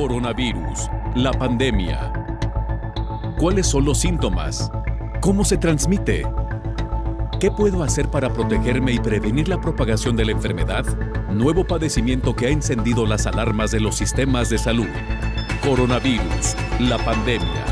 Coronavirus, la pandemia. ¿Cuáles son los síntomas? ¿Cómo se transmite? ¿Qué puedo hacer para protegerme y prevenir la propagación de la enfermedad? Nuevo padecimiento que ha encendido las alarmas de los sistemas de salud. Coronavirus, la pandemia.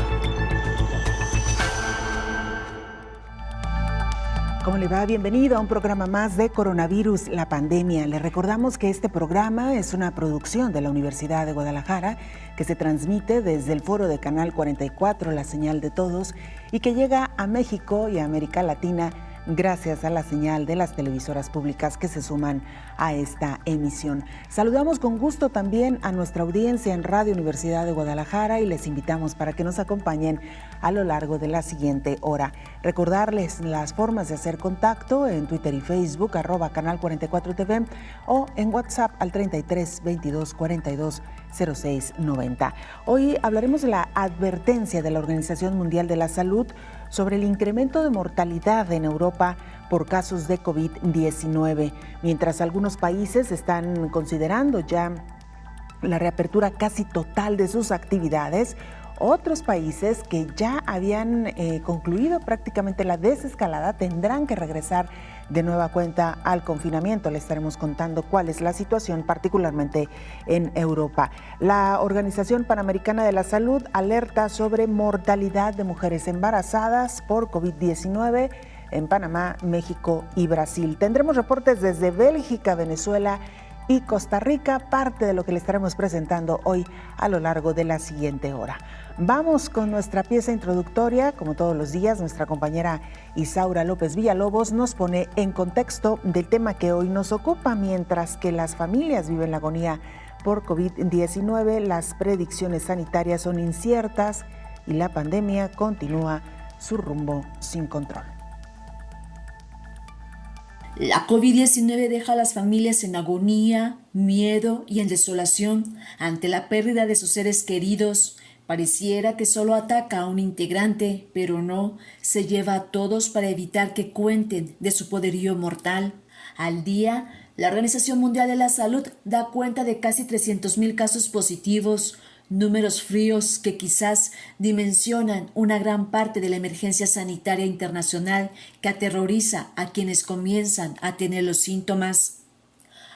¿Cómo le va? Bienvenido a un programa más de Coronavirus, la pandemia. Le recordamos que este programa es una producción de la Universidad de Guadalajara que se transmite desde el foro de Canal 44, la señal de todos, y que llega a México y a América Latina gracias a la señal de las televisoras públicas que se suman a esta emisión. Saludamos con gusto también a nuestra audiencia en Radio Universidad de Guadalajara y les invitamos para que nos acompañen a lo largo de la siguiente hora. Recordarles las formas de hacer contacto en Twitter y Facebook, @Canal 44 TV, o en WhatsApp al 33 22 42 06 90. Hoy hablaremos de la advertencia de la Organización Mundial de la Salud sobre el incremento de mortalidad en Europa por casos de COVID-19. Mientras algunos países están considerando ya la reapertura casi total de sus actividades, otros países que ya habían concluido prácticamente la desescalada tendrán que regresar de nueva cuenta al confinamiento. Les estaremos contando cuál es la situación, particularmente en Europa. La Organización Panamericana de la Salud alerta sobre mortalidad de mujeres embarazadas por COVID-19 en Panamá, México y Brasil. Tendremos reportes desde Bélgica, Venezuela y Costa Rica, parte de lo que le estaremos presentando hoy a lo largo de la siguiente hora. Vamos con nuestra pieza introductoria. Como todos los días, nuestra compañera Isaura López Villalobos nos pone en contexto del tema que hoy nos ocupa. Mientras que las familias viven la agonía por COVID-19, las predicciones sanitarias son inciertas y la pandemia continúa su rumbo sin control. La COVID-19 deja a las familias en agonía, miedo y en desolación ante la pérdida de sus seres queridos. Pareciera que solo ataca a un integrante, pero no, se lleva a todos para evitar que cuenten de su poderío mortal. Al día, la Organización Mundial de la Salud da cuenta de casi 300,000 casos positivos, números fríos que quizás dimensionan una gran parte de la emergencia sanitaria internacional que aterroriza a quienes comienzan a tener los síntomas.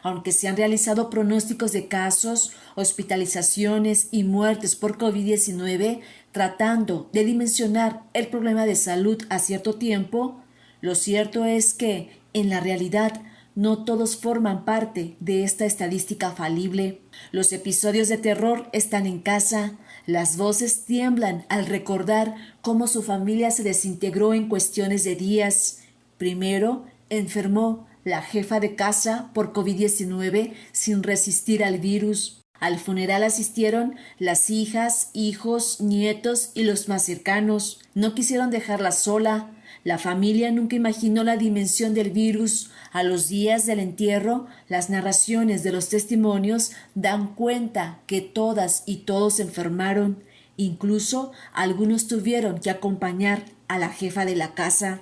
Aunque se han realizado pronósticos de casos, hospitalizaciones y muertes por COVID-19, tratando de dimensionar el problema de salud a cierto tiempo, lo cierto es que, en la realidad, no todos forman parte de esta estadística falible. Los episodios de terror están en casa, las voces tiemblan al recordar cómo su familia se desintegró en cuestiones de días. Primero, enfermó la jefa de casa por COVID-19 sin resistir al virus. Al funeral asistieron las hijas, hijos, nietos y los más cercanos. No quisieron dejarla sola. La familia nunca imaginó la dimensión del virus. A los días del entierro, las narraciones de los testimonios dan cuenta que todas y todos enfermaron. Incluso algunos tuvieron que acompañar a la jefa de la casa.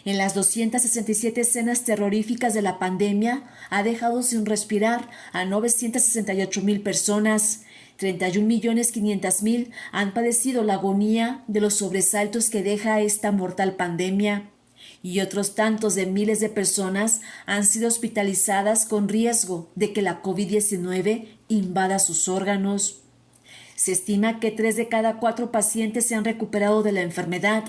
En las 267 escenas terroríficas de la pandemia, ha dejado sin respirar a 968,000 personas. 31,500,000 han padecido la agonía de los sobresaltos que deja esta mortal pandemia. Y otros tantos de miles de personas han sido hospitalizadas con riesgo de que la COVID-19 invada sus órganos. Se estima que 3 de cada 4 pacientes se han recuperado de la enfermedad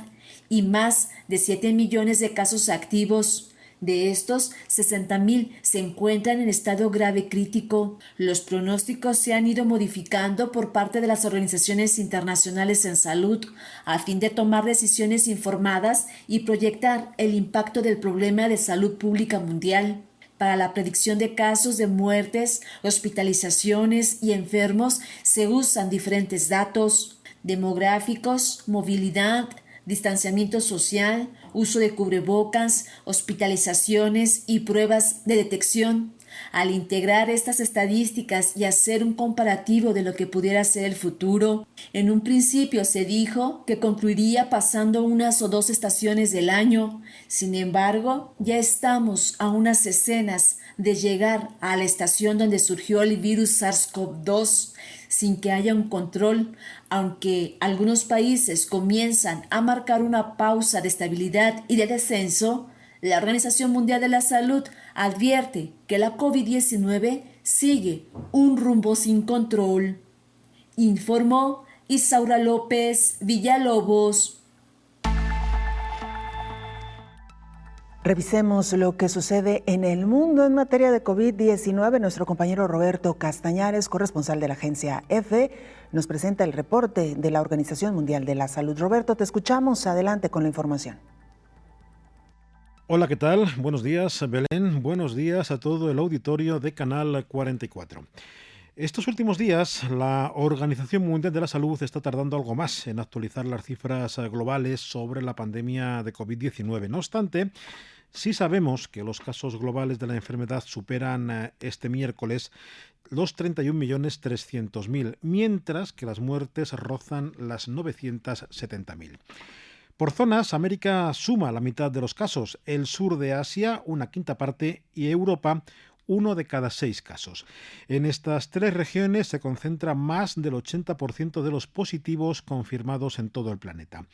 y más de 7 millones de casos activos. De estos, 60,000 se encuentran en estado grave crítico. Los pronósticos se han ido modificando por parte de las organizaciones internacionales en salud a fin de tomar decisiones informadas y proyectar el impacto del problema de salud pública mundial. Para la predicción de casos de muertes, hospitalizaciones y enfermos se usan diferentes datos demográficos, movilidad, distanciamiento social, uso de cubrebocas, hospitalizaciones y pruebas de detección. Al integrar estas estadísticas y hacer un comparativo de lo que pudiera ser el futuro, en un principio se dijo que concluiría pasando unas o 2 estaciones del año. Sin embargo, ya estamos a unas escenas de llegar a la estación donde surgió el virus SARS-CoV-2 sin que haya un control, aunque algunos países comienzan a marcar una pausa de estabilidad y de descenso. La Organización Mundial de la Salud advierte que la COVID-19 sigue un rumbo sin control. Informó Isaura López Villalobos. Revisemos lo que sucede en el mundo en materia de COVID-19. Nuestro compañero Roberto Castañares, corresponsal de la agencia EFE, nos presenta el reporte de la Organización Mundial de la Salud. Roberto, te escuchamos. Adelante con la información. Hola, ¿qué tal? Buenos días, Belén. Buenos días a todo el auditorio de Canal 44. Estos últimos días, la Organización Mundial de la Salud está tardando algo más en actualizar las cifras globales sobre la pandemia de COVID-19. No obstante, sí sabemos que los casos globales de la enfermedad superan este miércoles los 31.300.000, mientras que las muertes rozan las 970.000. Por zonas, América suma la mitad de los casos, el sur de Asia una quinta parte y Europa 1 de cada 6 casos. En estas 3 regiones se concentra más del 80% de los positivos confirmados en todo el planeta.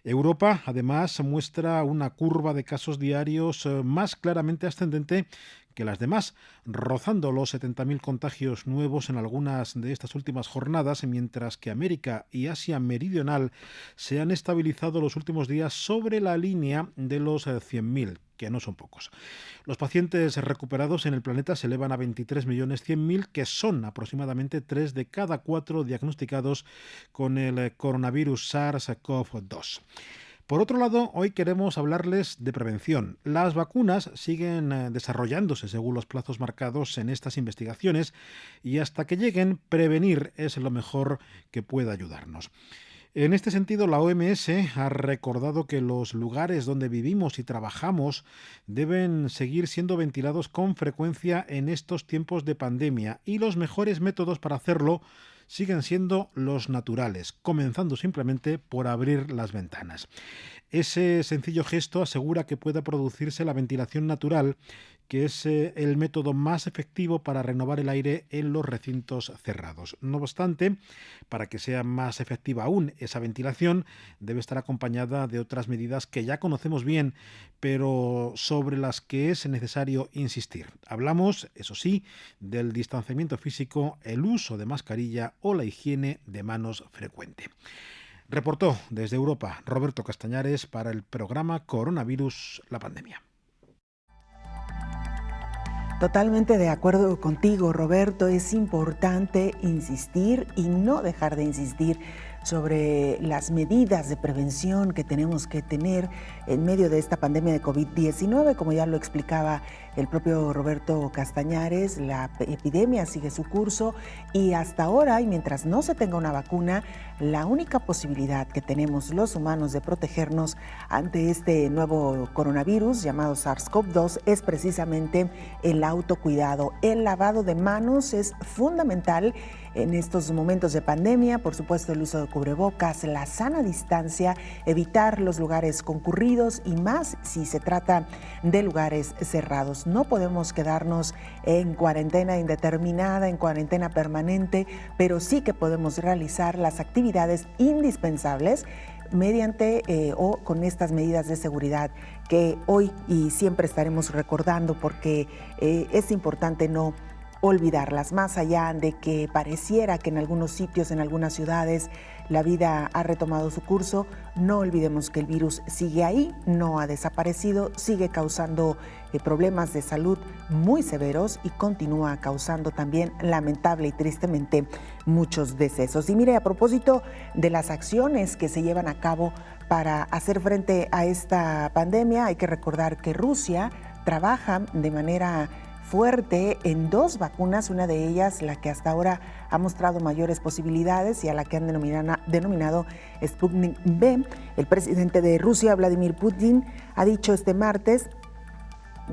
Europa, además, muestra una curva de casos diarios más claramente ascendente que las demás, rozando los 70.000 contagios nuevos en algunas de estas últimas jornadas, mientras que América y Asia Meridional se han estabilizado los últimos días sobre la línea de los 100.000, que no son pocos. Los pacientes recuperados en el planeta se elevan a 23.100.000, que son aproximadamente 3 de cada 4 diagnosticados con el coronavirus SARS-CoV-2. Por otro lado, hoy queremos hablarles de prevención. Las vacunas siguen desarrollándose según los plazos marcados en estas investigaciones y hasta que lleguen, prevenir es lo mejor que puede ayudarnos. En este sentido, la OMS ha recordado que los lugares donde vivimos y trabajamos deben seguir siendo ventilados con frecuencia en estos tiempos de pandemia y los mejores métodos para hacerlo siguen siendo los naturales, comenzando simplemente por abrir las ventanas. Ese sencillo gesto asegura que pueda producirse la ventilación natural, que es el método más efectivo para renovar el aire en los recintos cerrados. No obstante, para que sea más efectiva aún esa ventilación, debe estar acompañada de otras medidas que ya conocemos bien, pero sobre las que es necesario insistir. Hablamos, eso sí, del distanciamiento físico, el uso de mascarilla o la higiene de manos frecuente. Reportó desde Europa Roberto Castañares para el programa Coronavirus, la pandemia. Totalmente de acuerdo contigo, Roberto. Es importante insistir y no dejar de insistir sobre las medidas de prevención que tenemos que tener en medio de esta pandemia de COVID-19. Como ya lo explicaba el propio Roberto Castañares, la epidemia sigue su curso y hasta ahora, y mientras no se tenga una vacuna, la única posibilidad que tenemos los humanos de protegernos ante este nuevo coronavirus llamado SARS-CoV-2 es precisamente el autocuidado. El lavado de manos es fundamental en estos momentos de pandemia, por supuesto el uso de cubrebocas, la sana distancia, evitar los lugares concurridos y más si se trata de lugares cerrados. No podemos quedarnos en cuarentena indeterminada, en cuarentena permanente, pero sí que podemos realizar las actividades indispensables mediante o con estas medidas de seguridad que hoy y siempre estaremos recordando porque es importante no olvidarlas, más allá de que pareciera que en algunos sitios, en algunas ciudades, la vida ha retomado su curso. No olvidemos que el virus sigue ahí, no ha desaparecido, sigue causando problemas de salud muy severos y continúa causando también, lamentable y tristemente, muchos decesos. Y mire, a propósito de las acciones que se llevan a cabo para hacer frente a esta pandemia, hay que recordar que Rusia trabaja de manera fuerte en 2 vacunas, una de ellas la que hasta ahora ha mostrado mayores posibilidades y a la que han denominado Sputnik V. El presidente de Rusia, Vladimir Putin, ha dicho este martes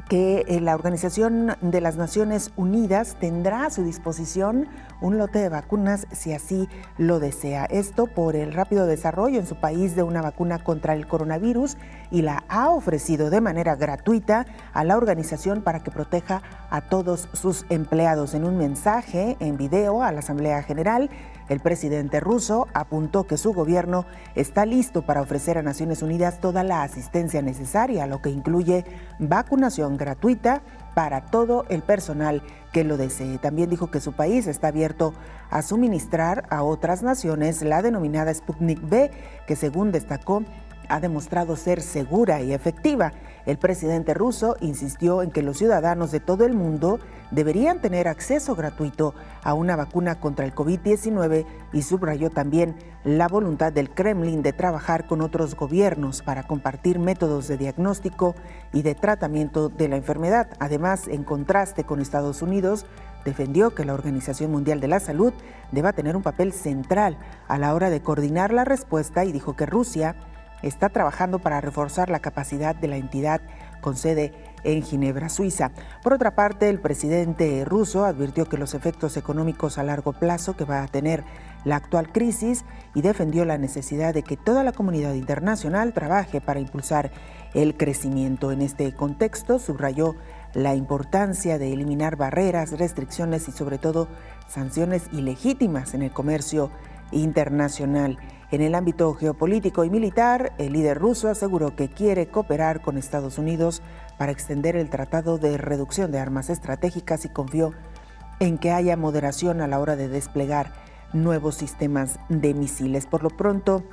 que la Organización de las Naciones Unidas tendrá a su disposición un lote de vacunas si así lo desea. Esto por el rápido desarrollo en su país de una vacuna contra el coronavirus, y la ha ofrecido de manera gratuita a la organización para que proteja a todos sus empleados. En un mensaje en video a la Asamblea General, el presidente ruso apuntó que su gobierno está listo para ofrecer a Naciones Unidas toda la asistencia necesaria, lo que incluye vacunación gratuita para todo el personal que lo desee. También dijo que su país está abierto a suministrar a otras naciones la denominada Sputnik V, que según destacó ha demostrado ser segura y efectiva. El presidente ruso insistió en que los ciudadanos de todo el mundo deberían tener acceso gratuito a una vacuna contra el COVID-19 y subrayó también la voluntad del Kremlin de trabajar con otros gobiernos para compartir métodos de diagnóstico y de tratamiento de la enfermedad. Además, en contraste con Estados Unidos, defendió que la Organización Mundial de la Salud deba tener un papel central a la hora de coordinar la respuesta, y dijo que Rusia está trabajando para reforzar la capacidad de la entidad con sede en Ginebra, Suiza. Por otra parte, el presidente ruso advirtió que los efectos económicos a largo plazo que va a tener la actual crisis, y defendió la necesidad de que toda la comunidad internacional trabaje para impulsar el crecimiento. En este contexto, subrayó la importancia de eliminar barreras, restricciones y sobre todo sanciones ilegítimas en el comercio internacional. En el ámbito geopolítico y militar, el líder ruso aseguró que quiere cooperar con Estados Unidos para extender el Tratado de Reducción de Armas Estratégicas, y confió en que haya moderación a la hora de desplegar nuevos sistemas de misiles. Por lo pronto,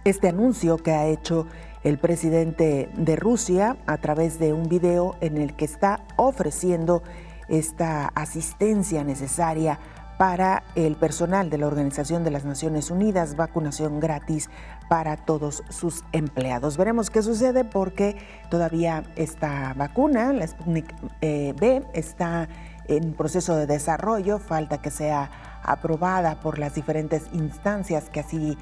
este anuncio que ha hecho el presidente de Rusia a través de un video en el que está ofreciendo esta asistencia necesaria para el personal de la Organización de las Naciones Unidas, vacunación gratis para todos sus empleados. Veremos qué sucede, porque todavía esta vacuna, la Sputnik V, está en proceso de desarrollo, falta que sea aprobada por las diferentes instancias que así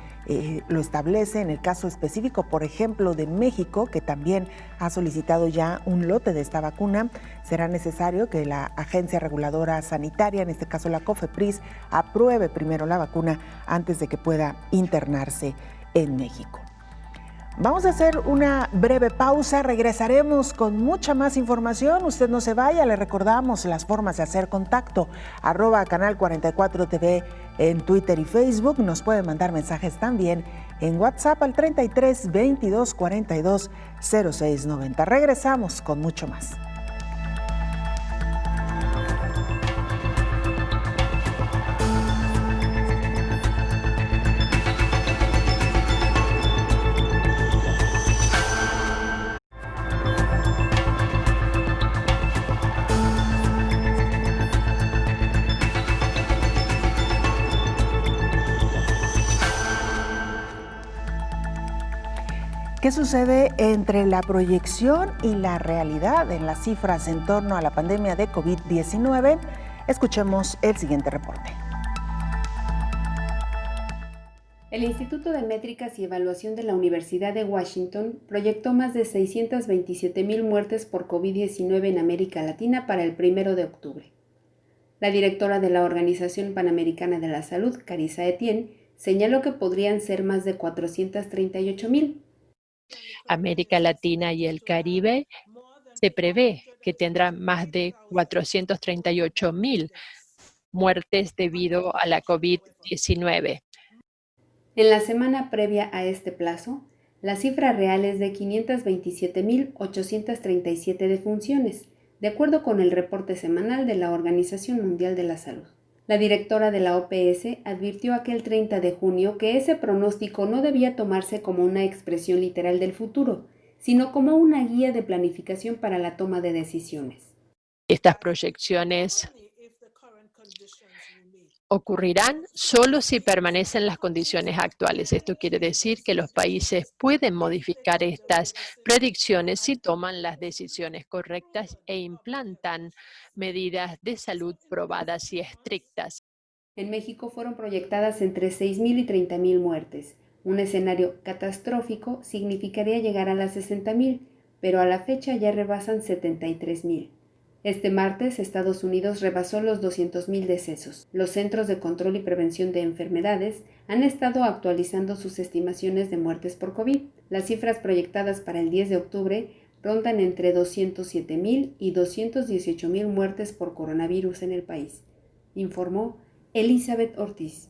lo establece. En el caso específico, por ejemplo, de México, que también ha solicitado ya un lote de esta vacuna, será necesario que la Agencia Reguladora Sanitaria, en este caso la COFEPRIS, apruebe primero la vacuna antes de que pueda internarse en México. Vamos a hacer una breve pausa, regresaremos con mucha más información. Usted no se vaya, le recordamos las formas de hacer contacto: @canal 44 TV en Twitter y Facebook. Nos pueden mandar mensajes también en WhatsApp al 33 22 42 06 90. Regresamos con mucho más. ¿Qué sucede entre la proyección y la realidad en las cifras en torno a la pandemia de COVID-19? Escuchemos el siguiente reporte. El Instituto de Métricas y Evaluación de la Universidad de Washington proyectó más de 627,000 muertes por COVID-19 en América Latina para el 1 de octubre. La directora de la Organización Panamericana de la Salud, Carissa Etienne, señaló que podrían ser más de 438,000. América Latina y el Caribe se prevé que tendrán más de 438,000 muertes debido a la COVID-19. En la semana previa a este plazo, la cifra real es de 527,837 defunciones, de acuerdo con el reporte semanal de la Organización Mundial de la Salud. La directora de la OPS advirtió aquel 30 de junio que ese pronóstico no debía tomarse como una expresión literal del futuro, sino como una guía de planificación para la toma de decisiones. Estas proyecciones ocurrirán solo si permanecen las condiciones actuales. Esto quiere decir que los países pueden modificar estas predicciones si toman las decisiones correctas e implantan medidas de salud probadas y estrictas. En México fueron proyectadas entre 6,000 y 30,000 muertes. Un escenario catastrófico significaría llegar a las 60,000, pero a la fecha ya rebasan 73,000. Este martes, Estados Unidos rebasó los 200,000 decesos. Los Centros de Control y Prevención de Enfermedades han estado actualizando sus estimaciones de muertes por COVID. Las cifras proyectadas para el 10 de octubre rondan entre 207,000 y 218,000 muertes por coronavirus en el país, informó Elizabeth Ortiz.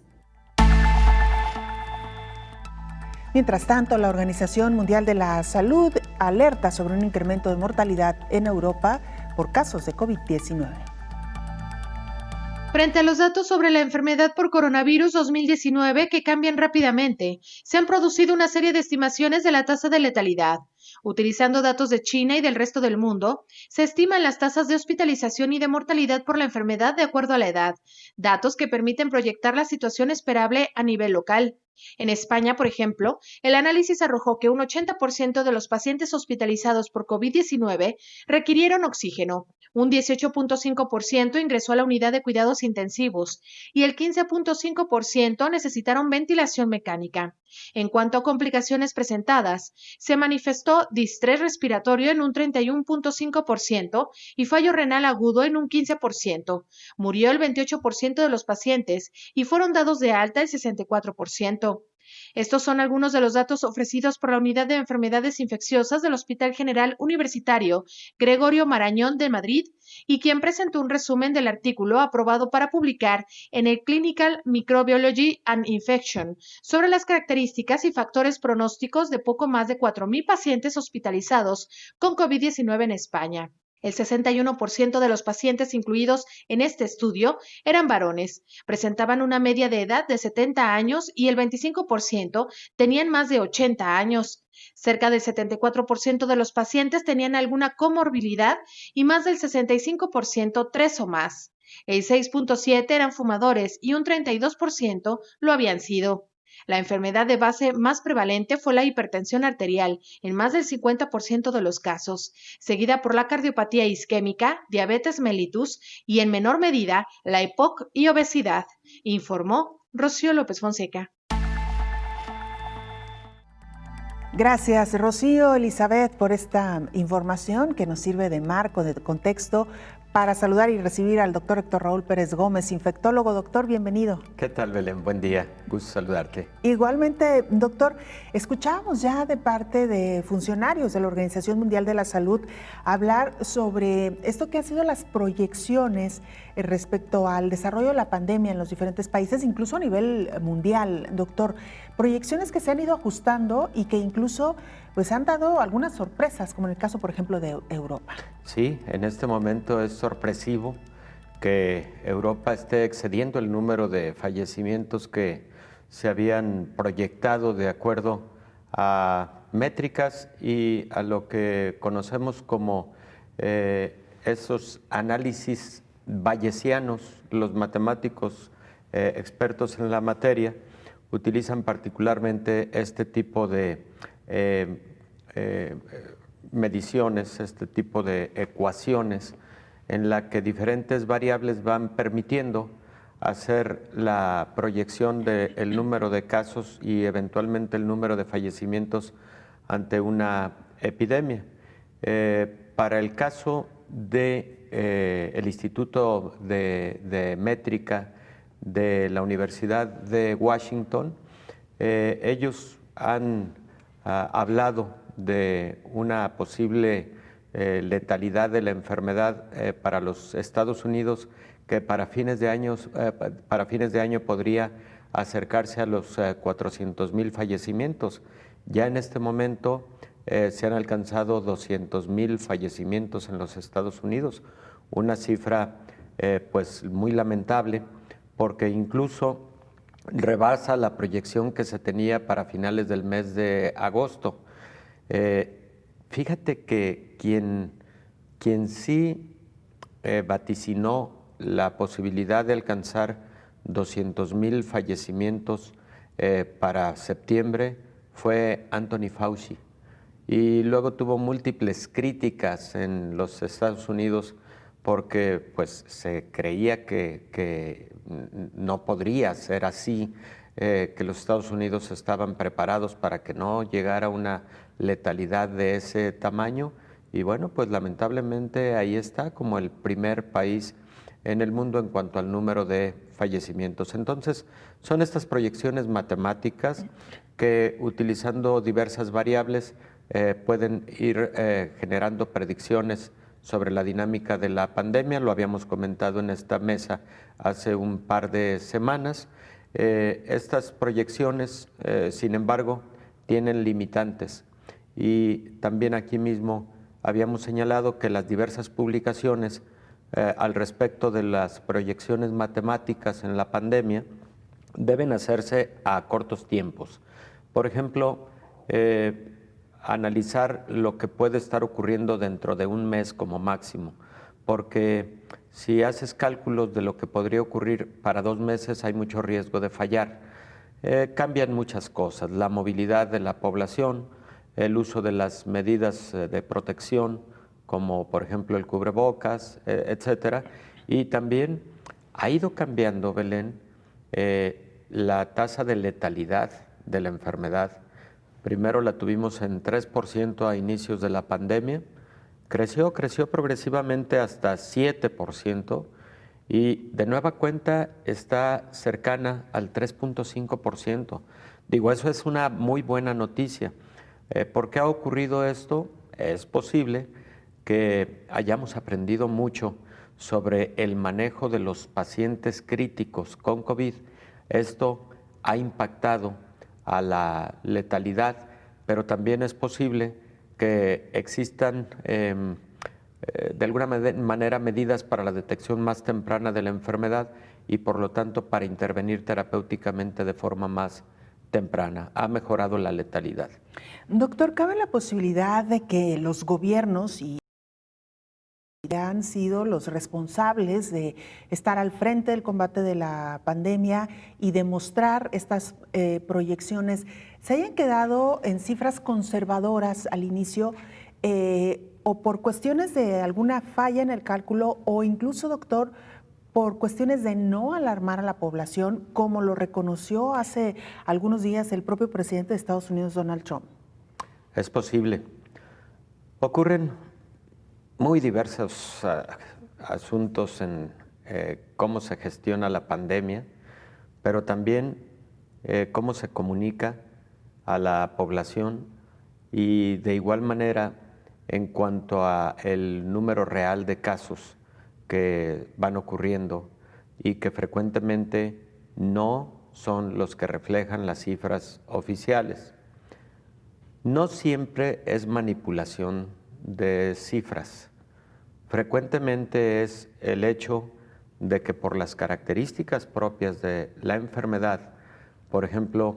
Mientras tanto, la Organización Mundial de la Salud alerta sobre un incremento de mortalidad en Europa por casos de COVID-19. Frente a los datos sobre la enfermedad por coronavirus 2019 que cambian rápidamente, se han producido una serie de estimaciones de la tasa de letalidad. Utilizando datos de China y del resto del mundo, se estiman las tasas de hospitalización y de mortalidad por la enfermedad de acuerdo a la edad, datos que permiten proyectar la situación esperable a nivel local. En España, por ejemplo, el análisis arrojó que un 80% de los pacientes hospitalizados por COVID-19 requirieron oxígeno, un 18.5% ingresó a la unidad de cuidados intensivos y el 15.5% necesitaron ventilación mecánica. En cuanto a complicaciones presentadas, se manifestó distrés respiratorio en un 31.5% y fallo renal agudo en un 15%. Murió el 28% de los pacientes y fueron dados de alta el 64%. Estos son algunos de los datos ofrecidos por la Unidad de Enfermedades Infecciosas del Hospital General Universitario Gregorio Marañón de Madrid y quien presentó un resumen del artículo aprobado para publicar en el Clinical Microbiology and Infection sobre las características y factores pronósticos de poco más de 4,000 pacientes hospitalizados con COVID-19 en España. El 61% de los pacientes incluidos en este estudio eran varones, presentaban una media de edad de 70 años y el 25% tenían más de 80 años. Cerca del 74% de los pacientes tenían alguna comorbilidad y más del 65% 3 o más. El 6.7% eran fumadores y un 32% lo habían sido. La enfermedad de base más prevalente fue la hipertensión arterial, en más del 50% de los casos, seguida por la cardiopatía isquémica, diabetes mellitus y, en menor medida, la EPOC y obesidad, informó Rocío López Fonseca. Gracias, Rocío, Elizabeth, por esta información que nos sirve de marco, de contexto, para saludar y recibir al doctor Héctor Raúl Pérez Gómez, infectólogo. Doctor, bienvenido. ¿Qué tal, Belén? Buen día, gusto saludarte. Igualmente, doctor, escuchábamos ya de parte de funcionarios de la Organización Mundial de la Salud hablar sobre esto que han sido las proyecciones respecto al desarrollo de la pandemia en los diferentes países, incluso a nivel mundial, doctor. Proyecciones que se han ido ajustando y que incluso pues han dado algunas sorpresas, como en el caso, por ejemplo, de Europa. Sí, en este momento es sorpresivo que Europa esté excediendo el número de fallecimientos que se habían proyectado de acuerdo a métricas y a lo que conocemos como esos análisis bayesianos. Los matemáticos expertos en la materia utilizan particularmente este tipo de mediciones, este tipo de ecuaciones en la que diferentes variables van permitiendo hacer la proyección del número de casos y eventualmente el número de fallecimientos ante una epidemia. Para el caso del Instituto de Métrica de la Universidad de Washington, ellos han hablado de una posible letalidad de la enfermedad para los Estados Unidos que para fines de año podría acercarse a los 400,000 fallecimientos. Ya en este momento se han alcanzado 200,000 fallecimientos en los Estados Unidos, una cifra pues muy lamentable porque incluso rebasa la proyección que se tenía para finales del mes de agosto. Fíjate que quien sí vaticinó la posibilidad de alcanzar 200,000 fallecimientos para septiembre fue Anthony Fauci. Y luego tuvo múltiples críticas en los Estados Unidos porque pues, se creía que no podría ser así, que los Estados Unidos estaban preparados para que no llegara una letalidad de ese tamaño Y bueno, pues lamentablemente ahí está como el primer país en el mundo en cuanto al número de fallecimientos. Entonces, son estas proyecciones matemáticas que, utilizando diversas variables, pueden ir generando predicciones sobre la dinámica de la pandemia. Lo habíamos comentado en esta mesa hace un par de semanas. Estas proyecciones, sin embargo, tienen limitantes. Y también aquí mismo habíamos señalado que las diversas publicaciones al respecto de las proyecciones matemáticas en la pandemia deben hacerse a cortos tiempos. Por ejemplo, analizar lo que puede estar ocurriendo dentro de un mes como máximo, porque si haces cálculos de lo que podría ocurrir para 2 meses hay mucho riesgo de fallar. Cambian muchas cosas, la movilidad de la población, el uso de las medidas de protección, como por ejemplo el cubrebocas, etcétera, y también ha ido cambiando, Belén, la tasa de letalidad de la enfermedad. Primero la tuvimos en 3% a inicios de la pandemia, creció progresivamente hasta 7%, y de nueva cuenta está cercana al 3.5%. Digo, eso es una muy buena noticia. ¿Por qué ha ocurrido esto? Es posible que hayamos aprendido mucho sobre el manejo de los pacientes críticos con COVID. Esto ha impactado a la letalidad, pero también es posible que existan de alguna manera medidas para la detección más temprana de la enfermedad y por lo tanto para intervenir terapéuticamente de forma más temprana. Ha mejorado la letalidad. Doctor, ¿cabe la posibilidad de que los gobiernos han sido los responsables de estar al frente del combate de la pandemia y demostrar estas proyecciones se hayan quedado en cifras conservadoras al inicio o por cuestiones de alguna falla en el cálculo o incluso, doctor, por cuestiones de no alarmar a la población, como lo reconoció hace algunos días el propio presidente de Estados Unidos, Donald Trump? Es posible. Ocurren muy diversos asuntos en cómo se gestiona la pandemia, pero también cómo se comunica a la población y de igual manera en cuanto a el número real de casos que van ocurriendo y que frecuentemente no son los que reflejan las cifras oficiales. No siempre es manipulación de cifras. Frecuentemente es el hecho de que por las características propias de la enfermedad, por ejemplo,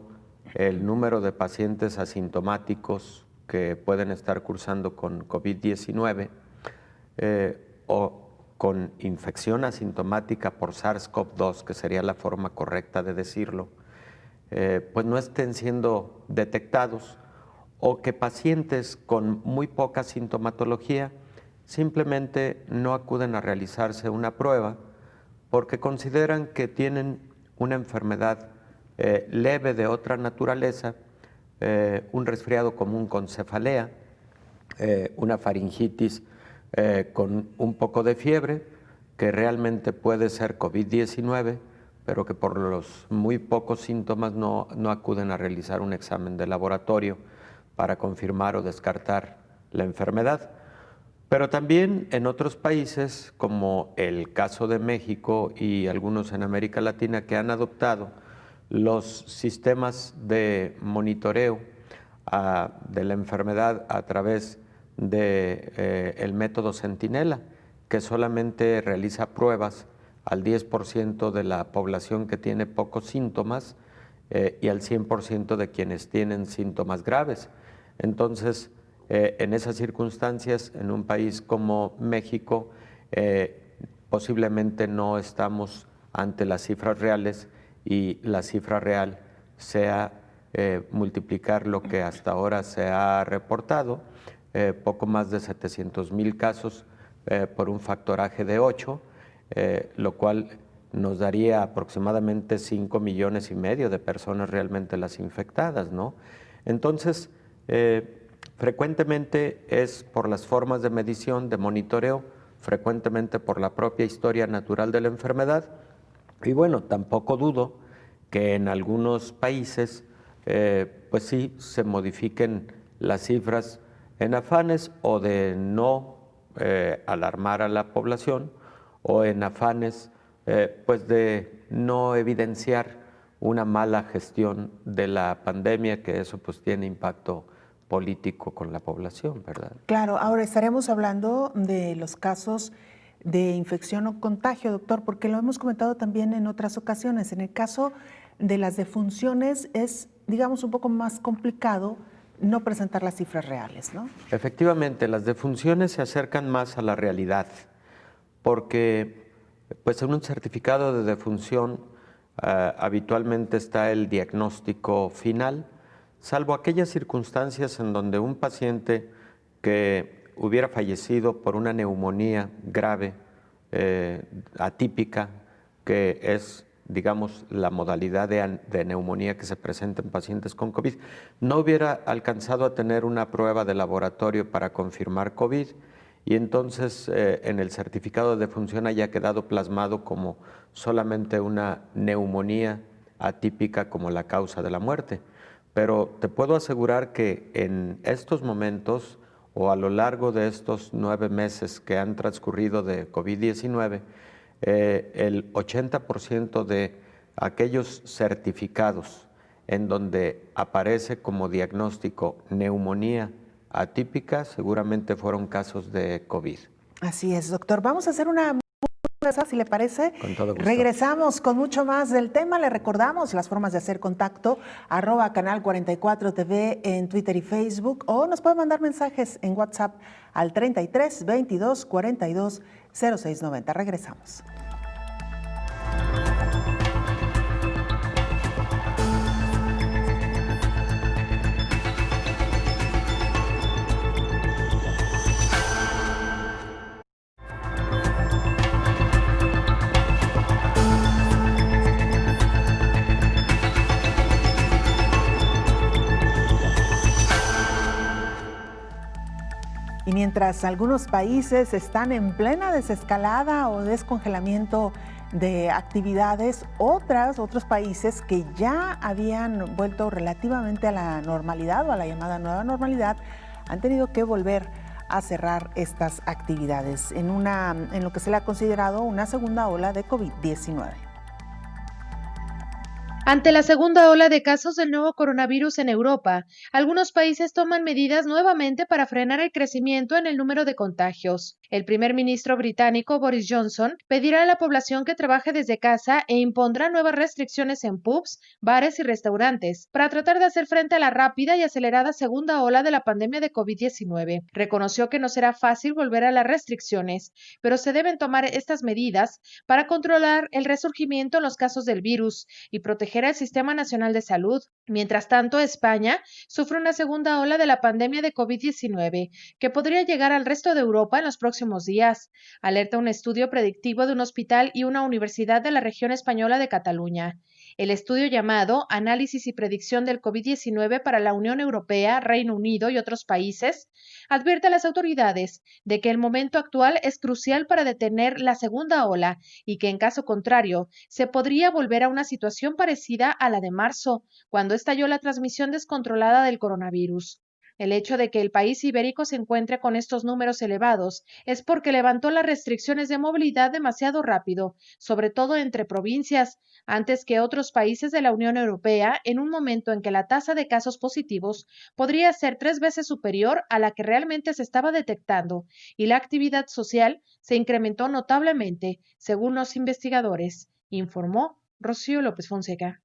el número de pacientes asintomáticos que pueden estar cursando con COVID-19 o con infección asintomática por SARS-CoV-2, que sería la forma correcta de decirlo, pues no estén siendo detectados, o que pacientes con muy poca sintomatología simplemente no acuden a realizarse una prueba porque consideran que tienen una enfermedad leve de otra naturaleza, un resfriado común con cefalea, una faringitis con un poco de fiebre, que realmente puede ser COVID-19, pero que por los muy pocos síntomas no acuden a realizar un examen de laboratorio para confirmar o descartar la enfermedad. Pero también en otros países, como el caso de México y algunos en América Latina, que han adoptado los sistemas de monitoreo de la enfermedad a través del método Centinela, que solamente realiza pruebas al 10% de la población que tiene pocos síntomas y al 100% de quienes tienen síntomas graves. Entonces, en esas circunstancias, en un país como México, posiblemente no estamos ante las cifras reales y la cifra real sea multiplicar lo que hasta ahora se ha reportado, poco más de 700,000 casos por un factoraje de 8, lo cual nos daría aproximadamente 5,5 millones de personas realmente las infectadas, ¿no? Entonces, frecuentemente es por las formas de medición, de monitoreo, frecuentemente por la propia historia natural de la enfermedad. Y bueno, tampoco dudo que en algunos países, pues sí, se modifiquen las cifras en afanes o de no alarmar a la población o en afanes pues de no evidenciar una mala gestión de la pandemia, que eso pues tiene impacto político con la población, ¿verdad? Claro, ahora estaremos hablando de los casos de infección o contagio, doctor, porque lo hemos comentado también en otras ocasiones. En el caso de las defunciones es, digamos, un poco más complicado no presentar las cifras reales, ¿no? Efectivamente, las defunciones se acercan más a la realidad, porque pues en un certificado de defunción habitualmente está el diagnóstico final, salvo aquellas circunstancias en donde un paciente que hubiera fallecido por una neumonía grave, atípica, que es, digamos, la modalidad de neumonía que se presenta en pacientes con COVID, no hubiera alcanzado a tener una prueba de laboratorio para confirmar COVID, y entonces en el certificado de defunción haya quedado plasmado como solamente una neumonía atípica como la causa de la muerte. Pero te puedo asegurar que en estos momentos o a lo largo de estos 9 meses que han transcurrido de COVID-19, el 80% de aquellos certificados en donde aparece como diagnóstico neumonía atípica, seguramente fueron casos de COVID. Así es, doctor. Vamos a hacer una pausa, si le parece. Con todo gusto. Regresamos con mucho más del tema. Le recordamos las formas de hacer contacto, @canal 44 TV en Twitter y Facebook, o nos puede mandar mensajes en WhatsApp al 33 22 42 06 90. Regresamos. Y mientras algunos países están en plena desescalada o descongelamiento de actividades, otros países que ya habían vuelto relativamente a la normalidad o a la llamada nueva normalidad, han tenido que volver a cerrar estas actividades en lo que se le ha considerado una segunda ola de COVID-19. Ante la segunda ola de casos del nuevo coronavirus en Europa, algunos países toman medidas nuevamente para frenar el crecimiento en el número de contagios. El primer ministro británico Boris Johnson pedirá a la población que trabaje desde casa e impondrá nuevas restricciones en pubs, bares y restaurantes para tratar de hacer frente a la rápida y acelerada segunda ola de la pandemia de COVID-19. Reconoció que no será fácil volver a las restricciones, pero se deben tomar estas medidas para controlar el resurgimiento en los casos del virus y proteger al Sistema Nacional de Salud. Mientras tanto, España sufre una segunda ola de la pandemia de COVID-19 que podría llegar al resto de Europa en los próximos días, alerta un estudio predictivo de un hospital y una universidad de la región española de Cataluña. El estudio llamado Análisis y Predicción del COVID-19 para la Unión Europea, Reino Unido y otros países, advierte a las autoridades de que el momento actual es crucial para detener la segunda ola y que en caso contrario se podría volver a una situación parecida a la de marzo, cuando estalló la transmisión descontrolada del coronavirus. El hecho de que el país ibérico se encuentre con estos números elevados es porque levantó las restricciones de movilidad demasiado rápido, sobre todo entre provincias, antes que otros países de la Unión Europea, en un momento en que la tasa de casos positivos podría ser 3 veces superior a la que realmente se estaba detectando, y la actividad social se incrementó notablemente, según los investigadores, informó Rocío López Fonseca.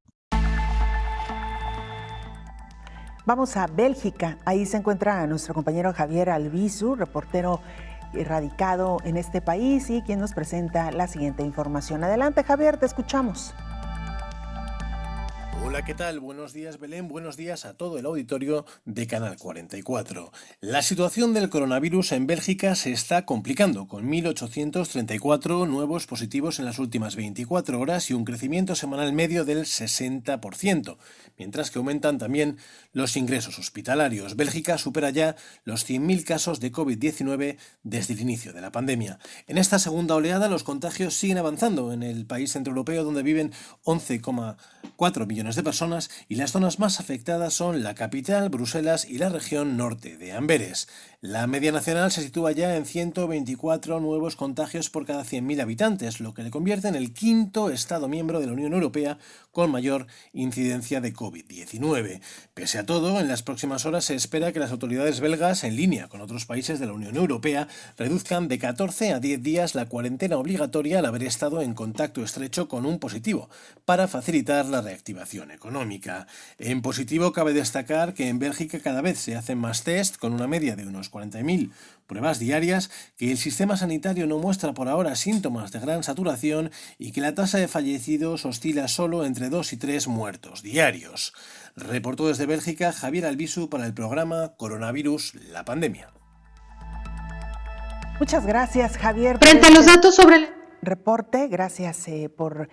Vamos a Bélgica. Ahí se encuentra nuestro compañero Javier Albizu, reportero radicado en este país y quien nos presenta la siguiente información. Adelante, Javier, te escuchamos. Hola, ¿qué tal? Buenos días, Belén. Buenos días a todo el auditorio de Canal 44. La situación del coronavirus en Bélgica se está complicando, con 1.834 nuevos positivos en las últimas 24 horas y un crecimiento semanal medio del 60%, mientras que aumentan también los ingresos hospitalarios. Bélgica supera ya los 100.000 casos de COVID-19 desde el inicio de la pandemia. En esta segunda oleada, los contagios siguen avanzando en el país centroeuropeo, donde viven 11,4 millones de personas, y las zonas más afectadas son la capital, Bruselas, y la región norte de Amberes. La media nacional se sitúa ya en 124 nuevos contagios por cada 100.000 habitantes, lo que le convierte en el quinto Estado miembro de la Unión Europea con mayor incidencia de COVID-19. Pese a todo, en las próximas horas se espera que las autoridades belgas, en línea con otros países de la Unión Europea, reduzcan de 14 a 10 días la cuarentena obligatoria al haber estado en contacto estrecho con un positivo, para facilitar la reactivación económica. En positivo, cabe destacar que en Bélgica cada vez se hacen más test, con una media de unos 40.000 pruebas diarias, que el sistema sanitario no muestra por ahora síntomas de gran saturación y que la tasa de fallecidos oscila solo entre 2 y 3 muertos diarios. Reportó desde Bélgica Javier Albisu para el programa Coronavirus, la pandemia. Muchas gracias, Javier. Frente a los datos sobre el reporte, gracias por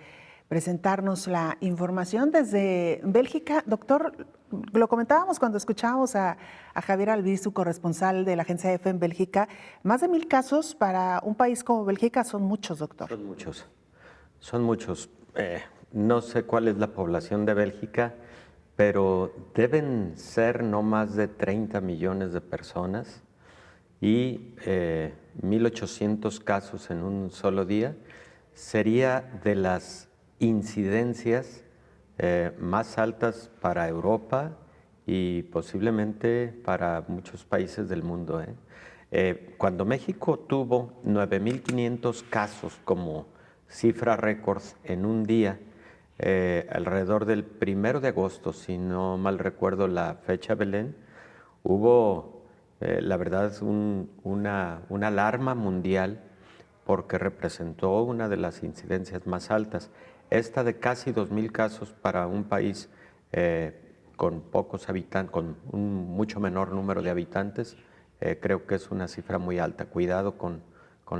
presentarnos la información desde Bélgica. Doctor, lo comentábamos cuando escuchábamos a Javier Albisu, corresponsal de la agencia EFE en Bélgica. Más de 1,000 casos para un país como Bélgica son muchos, doctor. Son muchos. No sé cuál es la población de Bélgica, pero deben ser no más de 30 millones de personas y 1.800 casos en un solo día. Sería de las incidencias más altas para Europa y posiblemente para muchos países del mundo. Cuando México tuvo 9.500 casos como cifra récord en un día, alrededor del 1 de agosto, si no mal recuerdo la fecha, Belén, hubo, la verdad, una alarma mundial porque representó una de las incidencias más altas. Esta de casi 2.000 casos para un país con pocos habitantes, con un mucho menor número de habitantes, creo que es una cifra muy alta. Cuidado con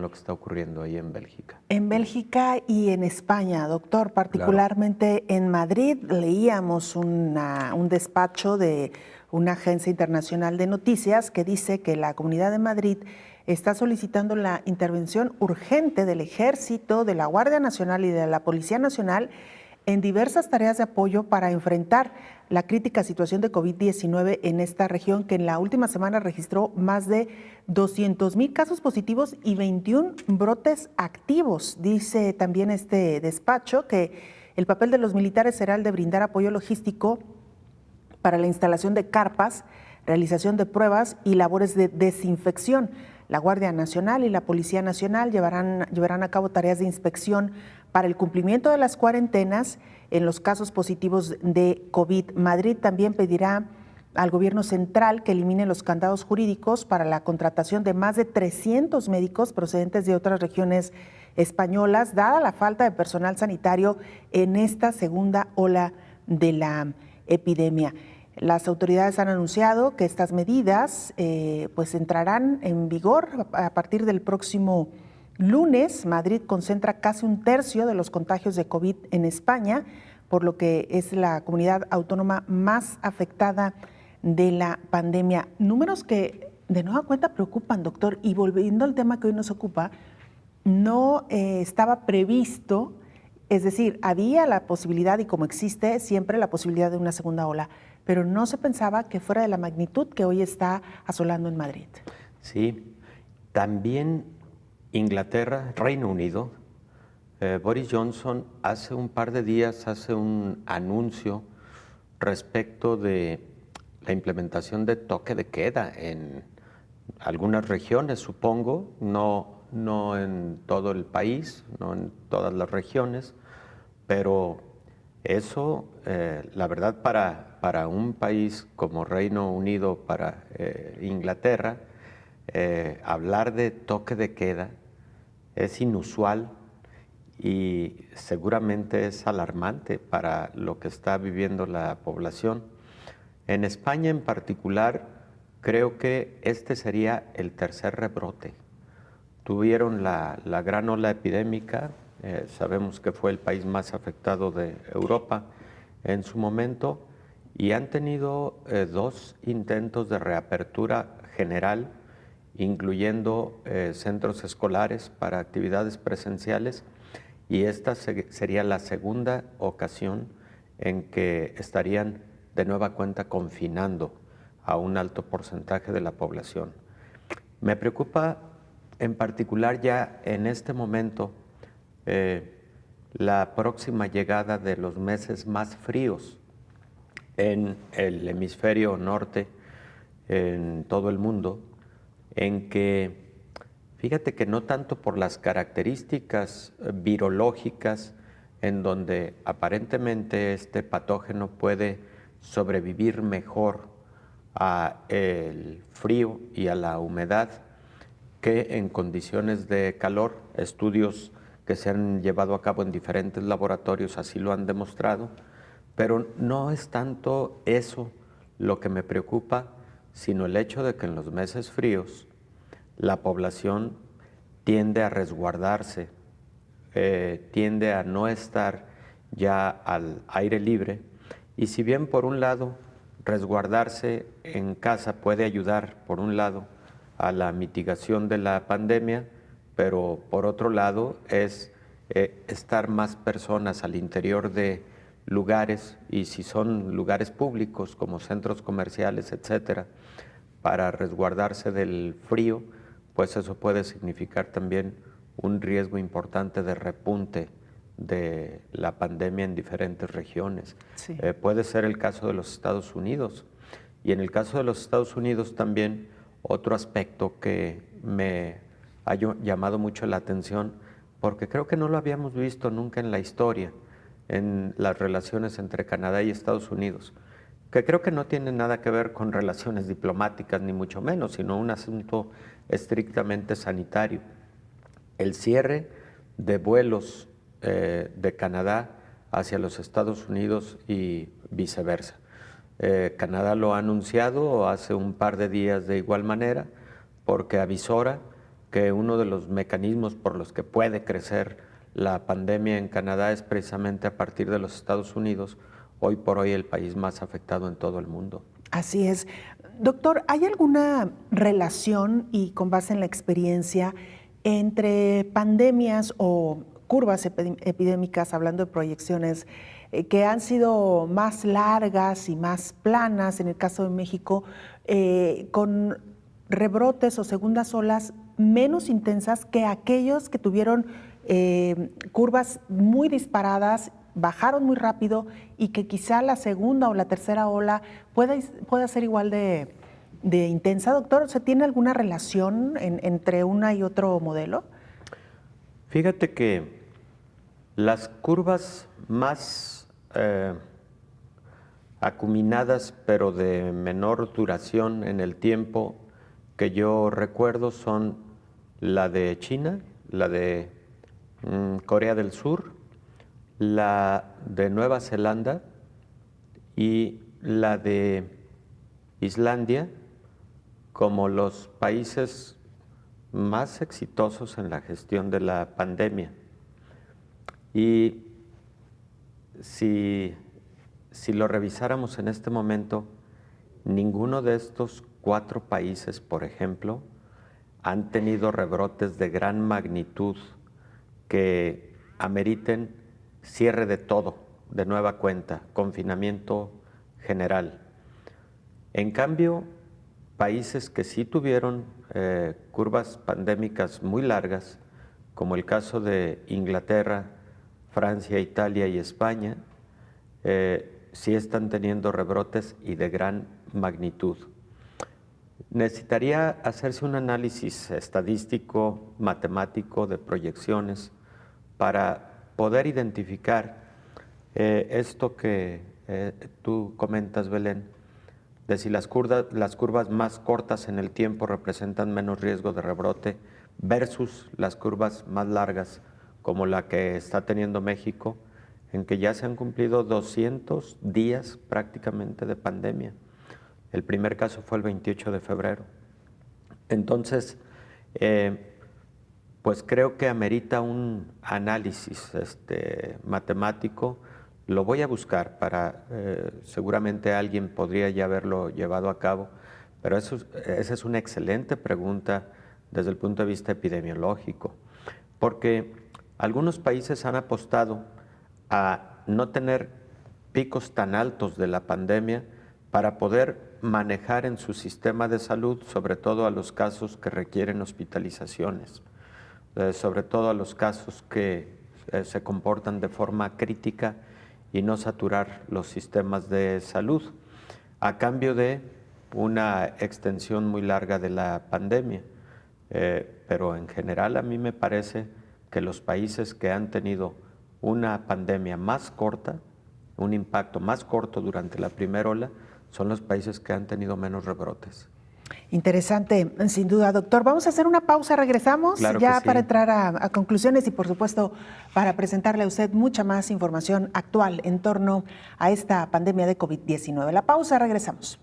lo que está ocurriendo ahí en Bélgica. En Bélgica y en España, doctor, particularmente claro. En Madrid, leíamos un despacho de una agencia internacional de noticias que dice que la Comunidad de Madrid está solicitando la intervención urgente del Ejército, de la Guardia Nacional y de la Policía Nacional en diversas tareas de apoyo para enfrentar la crítica situación de COVID-19 en esta región, que en la última semana registró más de 200,000 casos positivos y 21 brotes activos. Dice también este despacho que el papel de los militares será el de brindar apoyo logístico para la instalación de carpas, realización de pruebas y labores de desinfección. La Guardia Nacional y la Policía Nacional llevarán a cabo tareas de inspección para el cumplimiento de las cuarentenas en los casos positivos de COVID. Madrid también pedirá al gobierno central que elimine los candados jurídicos para la contratación de más de 300 médicos procedentes de otras regiones españolas, dada la falta de personal sanitario en esta segunda ola de la epidemia. Las autoridades han anunciado que estas medidas pues entrarán en vigor a partir del próximo lunes. Madrid concentra casi 1/3 de los contagios de COVID en España, por lo que es la comunidad autónoma más afectada de la pandemia. Números que de nueva cuenta preocupan, doctor. Y volviendo al tema que hoy nos ocupa, no estaba previsto, es decir, había la posibilidad, y como existe siempre la posibilidad de una segunda ola, pero no se pensaba que fuera de la magnitud que hoy está asolando en Madrid. Sí, también Inglaterra, Reino Unido, Boris Johnson hace un par de días hace un anuncio respecto de la implementación de toque de queda en algunas regiones, supongo, no en todo el país, no en todas las regiones, pero eso, la verdad, para un país como Reino Unido, para Inglaterra, hablar de toque de queda es inusual y seguramente es alarmante para lo que está viviendo la población. En España en particular, creo que este sería el tercer rebrote. Tuvieron la gran ola epidémica, sabemos que fue el país más afectado de Europa en su momento, y han tenido 2 intentos de reapertura general, incluyendo centros escolares para actividades presenciales, y esta sería la segunda ocasión en que estarían de nueva cuenta confinando a un alto porcentaje de la población. Me preocupa en particular ya en este momento la próxima llegada de los meses más fríos en el hemisferio norte, en todo el mundo, en que, fíjate que no tanto por las características virológicas, en donde aparentemente este patógeno puede sobrevivir mejor al frío y a la humedad que en condiciones de calor. Estudios que se han llevado a cabo en diferentes laboratorios así lo han demostrado, pero no es tanto eso lo que me preocupa, sino el hecho de que en los meses fríos la población tiende a resguardarse, tiende a no estar ya al aire libre, y si bien por un lado resguardarse en casa puede ayudar, por un lado, a la mitigación de la pandemia, pero por otro lado es estar más personas al interior de lugares, y si son lugares públicos como centros comerciales, etcétera, para resguardarse del frío, pues eso puede significar también un riesgo importante de repunte de la pandemia en diferentes regiones. Sí. Puede ser el caso de los Estados Unidos, y en el caso de los Estados Unidos también otro aspecto que me ha llamado mucho la atención, porque creo que no lo habíamos visto nunca en la historia, en las relaciones entre Canadá y Estados Unidos, que creo que no tiene nada que ver con relaciones diplomáticas, ni mucho menos, sino un asunto estrictamente sanitario. El cierre de vuelos de Canadá hacia los Estados Unidos y viceversa. Canadá lo ha anunciado hace un par de días de igual manera, porque avisora que uno de los mecanismos por los que puede crecer la pandemia en Canadá es precisamente a partir de los Estados Unidos, hoy por hoy el país más afectado en todo el mundo. Así es. Doctor, ¿hay alguna relación, y con base en la experiencia, entre pandemias o curvas epidémicas, hablando de proyecciones, que han sido más largas y más planas, en el caso de México, con rebrotes o segundas olas menos intensas que aquellos que tuvieron curvas muy disparadas, bajaron muy rápido, y que quizá la segunda o la tercera ola pueda ser igual de intensa, doctor? ¿Se tiene alguna relación entre una y otro modelo? Fíjate que las curvas más acuminadas, pero de menor duración en el tiempo que yo recuerdo, son la de China, la de Corea del Sur, la de Nueva Zelanda y la de Islandia, como los países más exitosos en la gestión de la pandemia. Y si lo revisáramos en este momento, ninguno de estos 4 países, por ejemplo, han tenido rebrotes de gran magnitud que ameriten cierre de todo, de nueva cuenta, confinamiento general. En cambio, países que sí tuvieron curvas pandémicas muy largas, como el caso de Inglaterra, Francia, Italia y España, sí están teniendo rebrotes y de gran magnitud. Necesitaría hacerse un análisis estadístico, matemático, de proyecciones, para poder identificar esto que tú comentas, Belén, de si las curvas más cortas en el tiempo representan menos riesgo de rebrote versus las curvas más largas, como la que está teniendo México, en que ya se han cumplido 200 días prácticamente de pandemia. El primer caso fue el 28 de febrero. Entonces, pues creo que amerita un análisis matemático. Lo voy a buscar para, seguramente alguien podría ya haberlo llevado a cabo, pero esa es una excelente pregunta desde el punto de vista epidemiológico, porque algunos países han apostado a no tener picos tan altos de la pandemia para poder manejar en su sistema de salud, sobre todo a los casos que requieren hospitalizaciones, sobre todo a los casos que se comportan de forma crítica y no saturar los sistemas de salud, a cambio de una extensión muy larga de la pandemia. Pero en general a mí me parece que los países que han tenido una pandemia más corta, un impacto más corto durante la primera ola, son los países que han tenido menos rebrotes. Interesante, sin duda, doctor. Vamos a hacer una pausa, regresamos claro ya sí. Para entrar a conclusiones y, por supuesto, para presentarle a usted mucha más información actual en torno a esta pandemia de COVID-19. La pausa, regresamos.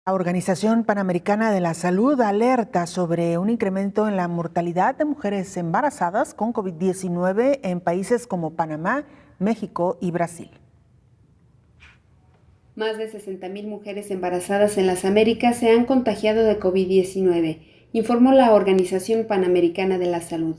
La Organización Panamericana de la Salud alerta sobre un incremento en la mortalidad de mujeres embarazadas con COVID-19 en países como Panamá, México y Brasil. Más de 60,000 mujeres embarazadas en las Américas se han contagiado de COVID-19, informó la Organización Panamericana de la Salud.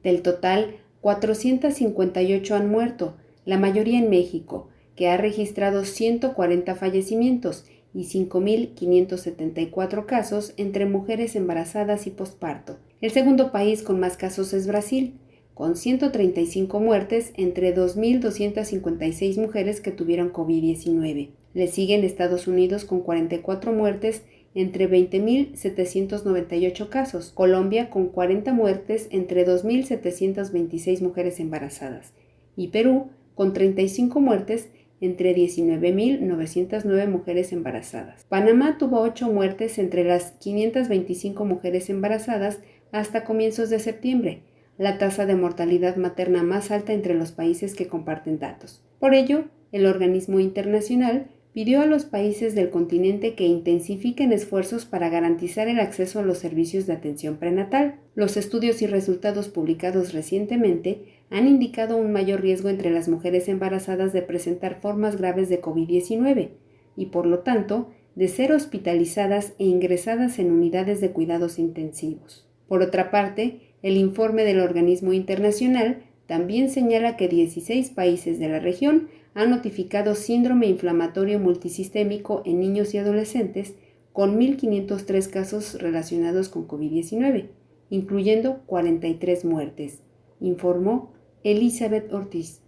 Del total, 458 han muerto, la mayoría en México, que ha registrado 140 fallecimientos y 5,574 casos entre mujeres embarazadas y posparto. El segundo país con más casos es Brasil, con 135 muertes entre 2,256 mujeres que tuvieron COVID-19. Le siguen Estados Unidos con 44 muertes entre 20,798 casos, Colombia con 40 muertes entre 2,726 mujeres embarazadas y Perú con 35 muertes entre 19,909 mujeres embarazadas. Panamá tuvo 8 muertes entre las 525 mujeres embarazadas hasta comienzos de septiembre, la tasa de mortalidad materna más alta entre los países que comparten datos. Por ello, el organismo internacional pidió a los países del continente que intensifiquen esfuerzos para garantizar el acceso a los servicios de atención prenatal. Los estudios y resultados publicados recientemente han indicado un mayor riesgo entre las mujeres embarazadas de presentar formas graves de COVID-19 y, por lo tanto, de ser hospitalizadas e ingresadas en unidades de cuidados intensivos. Por otra parte, el informe del organismo internacional también señala que 16 países de la región han notificado síndrome inflamatorio multisistémico en niños y adolescentes con 1,503 casos relacionados con COVID-19, incluyendo 43 muertes, informó Elizabeth Ortiz.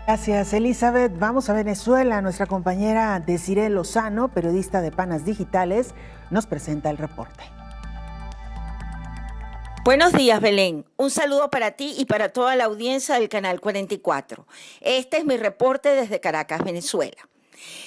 Gracias, Elizabeth. Vamos a Venezuela. Nuestra compañera Desiree Lozano, periodista de Panas Digitales, nos presenta el reporte. Buenos días, Belén. Un saludo para ti y para toda la audiencia del Canal 44. Este es mi reporte desde Caracas, Venezuela.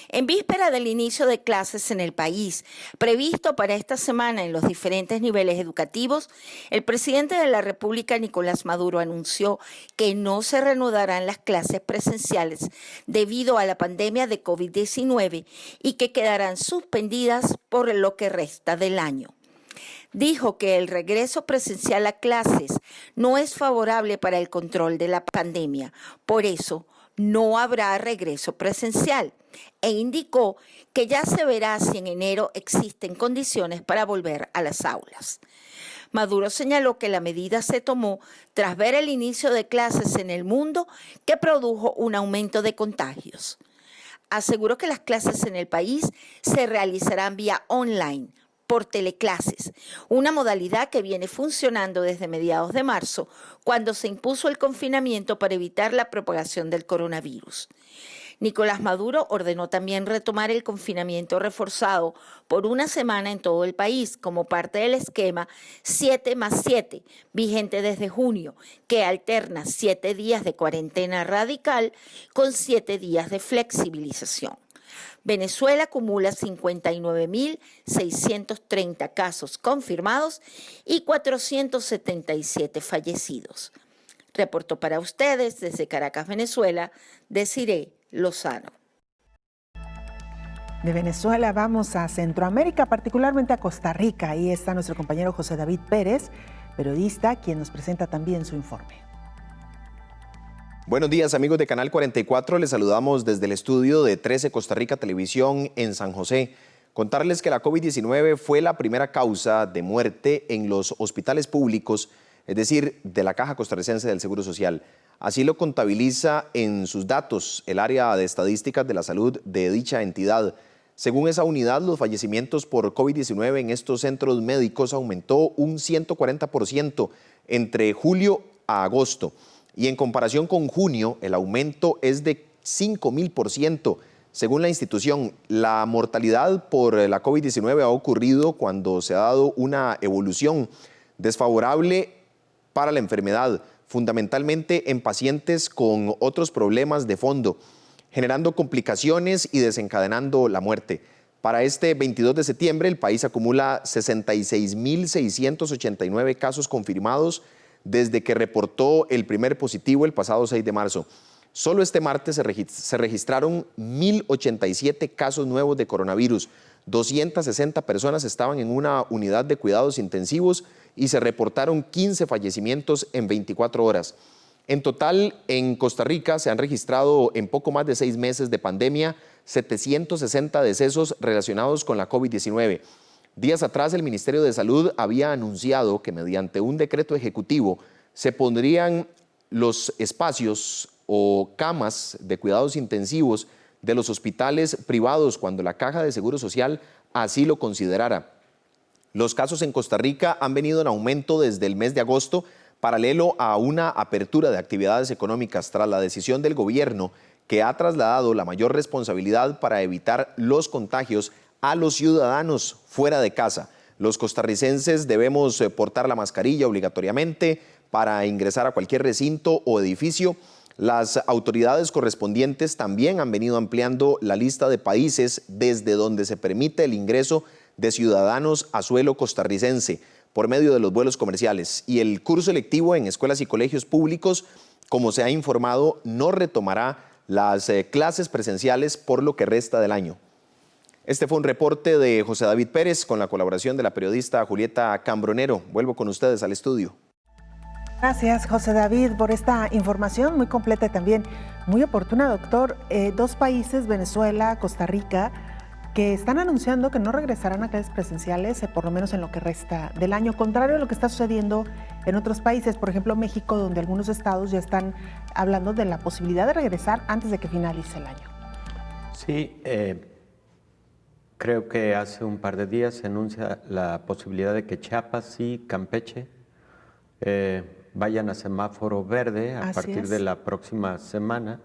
En víspera del inicio de clases en el país, previsto para esta semana en los diferentes niveles educativos, el presidente de la República, Nicolás Maduro, anunció que no se reanudarán las clases presenciales debido a la pandemia de COVID-19 y que quedarán suspendidas por lo que resta del año. Dijo que el regreso presencial a clases no es favorable para el control de la pandemia, por eso no habrá regreso presencial, e indicó que ya se verá si en enero existen condiciones para volver a las aulas. Maduro señaló que la medida se tomó tras ver el inicio de clases en el mundo que produjo un aumento de contagios. Aseguró que las clases en el país se realizarán vía online, por teleclases, una modalidad que viene funcionando desde mediados de marzo, cuando se impuso el confinamiento para evitar la propagación del coronavirus. Nicolás Maduro ordenó también retomar el confinamiento reforzado por una semana en todo el país como parte del esquema 7+7, vigente desde junio, que alterna 7 días de cuarentena radical con 7 días de flexibilización. Venezuela acumula 59.630 casos confirmados y 477 fallecidos. Reportó para ustedes desde Caracas, Venezuela, Desiree Lozano. De Venezuela vamos a Centroamérica, particularmente a Costa Rica. Ahí está nuestro compañero José David Pérez, periodista, quien nos presenta también su informe. Buenos días, amigos de Canal 44. Les saludamos desde el estudio de 13 Costa Rica Televisión en San José. Contarles que la COVID-19 fue la primera causa de muerte en los hospitales públicos, es decir, de la Caja Costarricense del Seguro Social. Así lo contabiliza en sus datos el área de estadísticas de la salud de dicha entidad. Según esa unidad, los fallecimientos por COVID-19 en estos centros médicos aumentó un 140% entre julio a agosto. Y en comparación con junio, el aumento es de 5.000%. Según la institución, la mortalidad por la COVID-19 ha ocurrido cuando se ha dado una evolución desfavorable para la enfermedad, fundamentalmente en pacientes con otros problemas de fondo, generando complicaciones y desencadenando la muerte. Para este 22 de septiembre, el país acumula 66.689 casos confirmados desde que reportó el primer positivo el pasado 6 de marzo. Solo este martes se registraron 1.087 casos nuevos de coronavirus. 260 personas estaban en una unidad de cuidados intensivos y se reportaron 15 fallecimientos en 24 horas. En total, en Costa Rica se han registrado en poco más de 6 meses de pandemia 760 decesos relacionados con la COVID-19. Días atrás, el Ministerio de Salud había anunciado que mediante un decreto ejecutivo se pondrían los espacios o camas de cuidados intensivos de los hospitales privados cuando la Caja de Seguro Social así lo considerara. Los casos en Costa Rica han venido en aumento desde el mes de agosto, paralelo a una apertura de actividades económicas tras la decisión del gobierno que ha trasladado la mayor responsabilidad para evitar los contagios a los ciudadanos fuera de casa. Los costarricenses debemos portar la mascarilla obligatoriamente para ingresar a cualquier recinto o edificio. Las autoridades correspondientes también han venido ampliando la lista de países desde donde se permite el ingreso de ciudadanos a suelo costarricense por medio de los vuelos comerciales. Y el curso electivo en escuelas y colegios públicos, como se ha informado, no retomará las clases presenciales por lo que resta del año. Este fue un reporte de José David Pérez con la colaboración de la periodista Julieta Cambronero. Vuelvo con ustedes al estudio. Gracias, José David, por esta información muy completa y también muy oportuna, doctor. 2 países, Venezuela, Costa Rica, que están anunciando que no regresarán a clases presenciales, por lo menos en lo que resta del año, contrario a lo que está sucediendo en otros países, por ejemplo México, donde algunos estados ya están hablando de la posibilidad de regresar antes de que finalice el año. Sí, creo que hace un par de días se anuncia la posibilidad de que Chiapas y Campeche vayan a semáforo verde a partir de la próxima semana,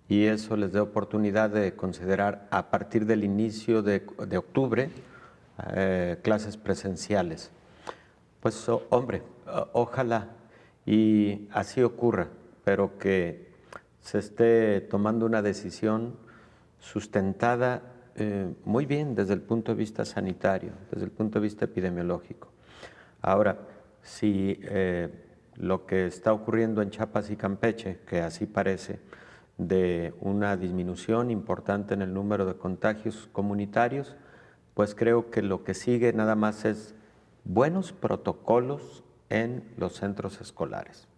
y eso les dé oportunidad de considerar a partir del inicio de octubre clases presenciales. Pues hombre, ojalá y así ocurra, pero que se esté tomando una decisión sustentada muy bien desde el punto de vista sanitario, desde el punto de vista epidemiológico. Ahora, si lo que está ocurriendo en Chiapas y Campeche, que así parece, de una disminución importante en el número de contagios comunitarios, pues creo que lo que sigue nada más es buenos protocolos en los centros escolares.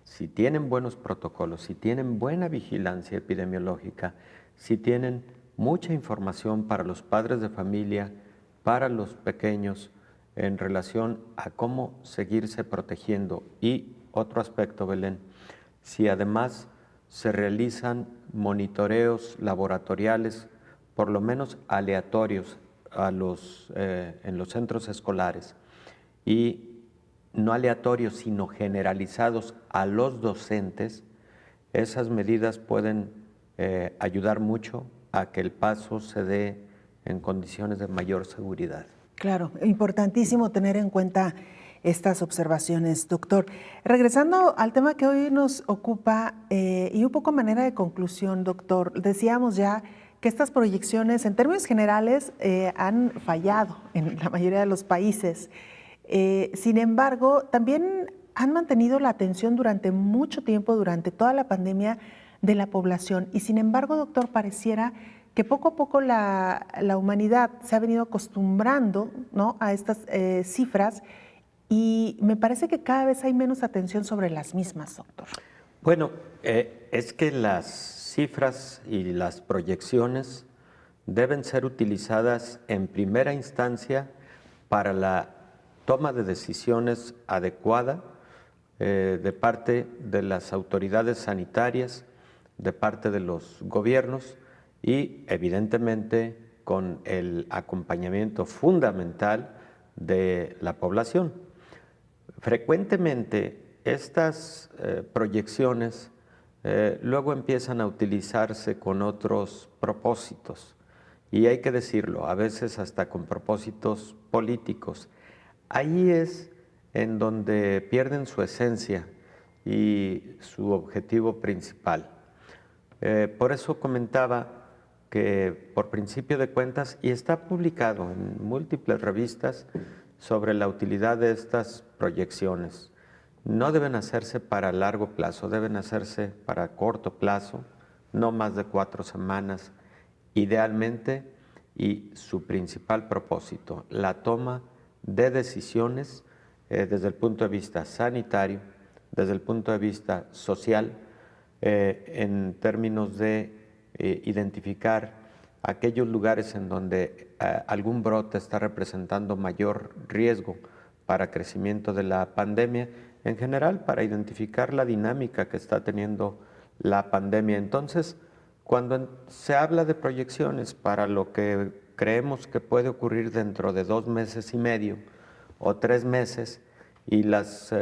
Si tienen buenos protocolos, si tienen buena vigilancia epidemiológica, si tienen mucha información para los padres de familia, para los pequeños, en relación a cómo seguirse protegiendo. Y otro aspecto, Belén, si además se realizan monitoreos laboratoriales, por lo menos aleatorios, en los centros escolares, y no aleatorios, sino generalizados a los docentes, esas medidas pueden ayudar mucho a que el paso se dé en condiciones de mayor seguridad. Claro, importantísimo tener en cuenta estas observaciones, doctor. Regresando al tema que hoy nos ocupa y un poco manera de conclusión, doctor, decíamos ya que estas proyecciones en términos generales han fallado en la mayoría de los países. Sin embargo, también han mantenido la atención durante mucho tiempo, durante toda la pandemia, de la población. Y sin embargo, doctor, pareciera que poco a poco la humanidad se ha venido acostumbrando, ¿no?, a estas cifras, y me parece que cada vez hay menos atención sobre las mismas, doctor. Bueno, es que las cifras y las proyecciones deben ser utilizadas en primera instancia para la toma de decisiones adecuada de parte de las autoridades sanitarias, de parte de los gobiernos y evidentemente con el acompañamiento fundamental de la población. Frecuentemente estas proyecciones luego empiezan a utilizarse con otros propósitos y hay que decirlo, a veces hasta con propósitos políticos. Ahí es en donde pierden su esencia y su objetivo principal. Por eso comentaba que por principio de cuentas, y está publicado en múltiples revistas sobre la utilidad de estas proyecciones, no deben hacerse para largo plazo, deben hacerse para corto plazo, no más de 4 semanas, idealmente, y su principal propósito, la toma de decisiones desde el punto de vista sanitario, desde el punto de vista social, en términos de identificar aquellos lugares en donde algún brote está representando mayor riesgo para crecimiento de la pandemia, en general para identificar la dinámica que está teniendo la pandemia. Entonces, cuando se habla de proyecciones para lo que creemos que puede ocurrir dentro de 2 meses y medio o 3 meses y las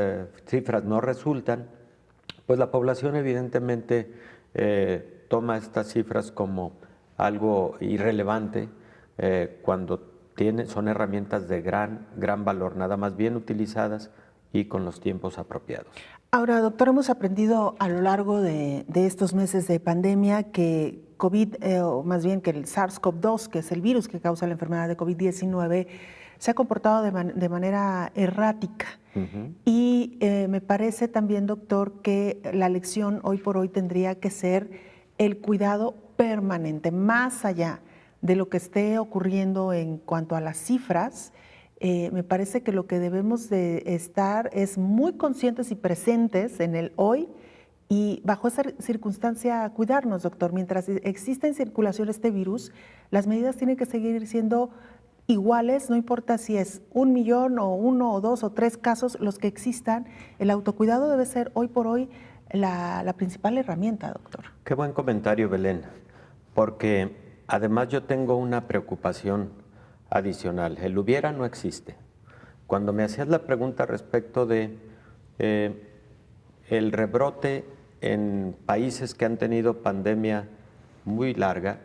cifras no resultan, pues la población evidentemente toma estas cifras como algo irrelevante cuando son herramientas de gran valor, nada más bien utilizadas y con los tiempos apropiados. Ahora, doctor, hemos aprendido a lo largo de estos meses de pandemia que COVID, o más bien que el SARS-CoV-2, que es el virus que causa la enfermedad de COVID-19, se ha comportado de manera errática. Y me parece también, doctor, que la lección hoy por hoy tendría que ser el cuidado permanente, más allá de lo que esté ocurriendo en cuanto a las cifras. Me parece que lo que debemos de estar es muy conscientes y presentes en el hoy y bajo esa circunstancia cuidarnos, doctor. Mientras exista en circulación este virus, las medidas tienen que seguir siendo iguales, no importa si es 1 millón o 1 o 2 o 3 casos los que existan. El autocuidado debe ser hoy por hoy la principal herramienta, doctor. Qué buen comentario, Belén, porque además yo tengo una preocupación adicional. El hubiera no existe. Cuando me hacías la pregunta respecto de el rebrote en países que han tenido pandemia muy larga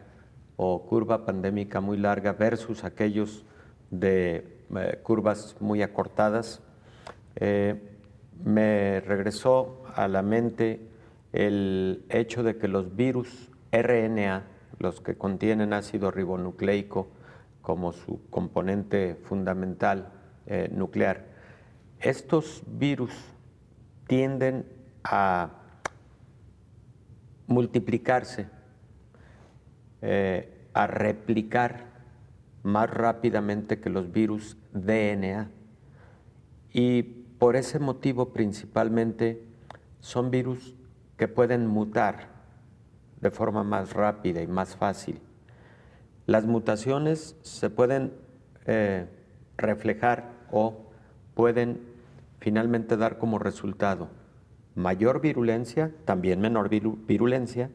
o curva pandémica muy larga versus aquellos de curvas muy acortadas, me regresó a la mente el hecho de que los virus RNA, los que contienen ácido ribonucleico como su componente fundamental nuclear, estos virus tienden a multiplicarse, a replicar más rápidamente que los virus DNA. Y por ese motivo principalmente son virus que pueden mutar de forma más rápida y más fácil. Las mutaciones se pueden reflejar o pueden finalmente dar como resultado mayor virulencia, también menor virulencia,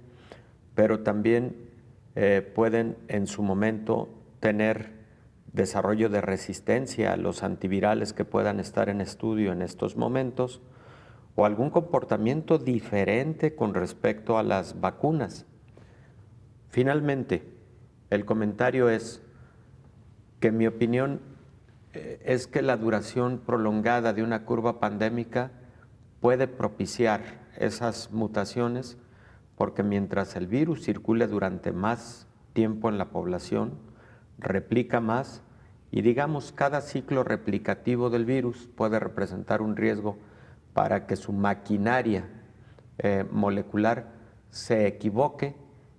pero también pueden en su momento tener desarrollo de resistencia a los antivirales que puedan estar en estudio en estos momentos o algún comportamiento diferente con respecto a las vacunas. Finalmente, el comentario es que mi opinión es que la duración prolongada de una curva pandémica puede propiciar esas mutaciones, porque mientras el virus circule durante más tiempo en la población, replica más, y digamos cada ciclo replicativo del virus puede representar un riesgo para que su maquinaria molecular se equivoque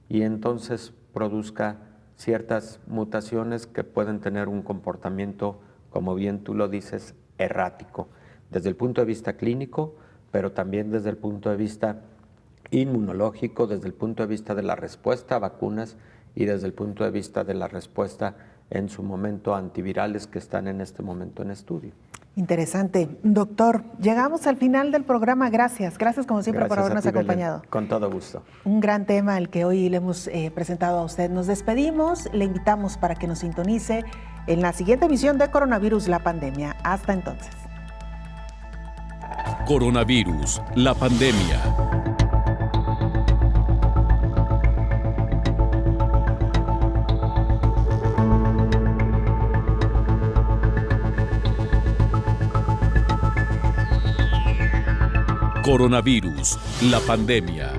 y entonces produzca ciertas mutaciones que pueden tener un comportamiento, como bien tú lo dices, errático, desde el punto de vista clínico, pero también desde el punto de vista inmunológico, desde el punto de vista de la respuesta a vacunas y desde el punto de vista de la respuesta en su momento antivirales que están en este momento en estudio. Interesante. Doctor, llegamos al final del programa. Gracias como siempre por habernos acompañado. Belén. Con todo gusto. Un gran tema el que hoy le hemos presentado a usted. Nos despedimos, le invitamos para que nos sintonice en la siguiente emisión de Coronavirus, la pandemia. Hasta entonces. Coronavirus, la pandemia. Coronavirus, la pandemia.